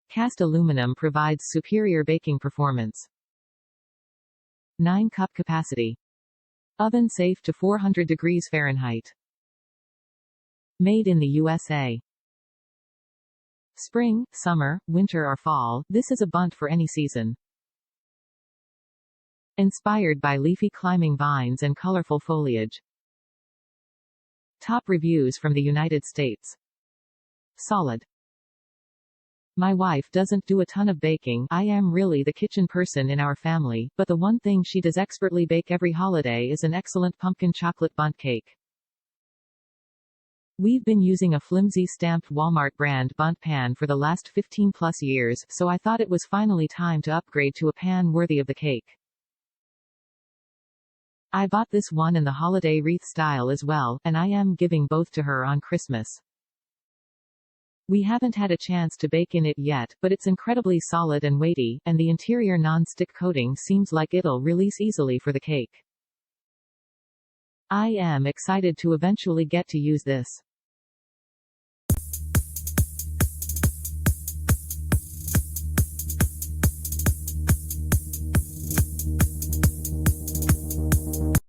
Cast aluminum provides superior baking performance. 9-cup capacity. Oven safe to 400 degrees Fahrenheit. Made in the USA. Spring, summer, winter or fall, this is a Bundt for any season. Inspired by leafy climbing vines and colorful foliage. Top reviews from the United States. Solid. My wife doesn't do a ton of baking. I am really the kitchen person in our family, but the one thing she does expertly bake every holiday is an excellent pumpkin chocolate bundt cake. We've been using a flimsy stamped Walmart-brand Bundt pan for the last 15 plus years, so I thought it was finally time to upgrade to a pan worthy of the cake. I bought this one in the holiday wreath style as well, and I am giving both to her on Christmas. We haven't had a chance to bake in it yet, but it's incredibly solid and weighty, and the interior non-stick coating seems like it'll release easily for the cake. I am excited to eventually get to use this.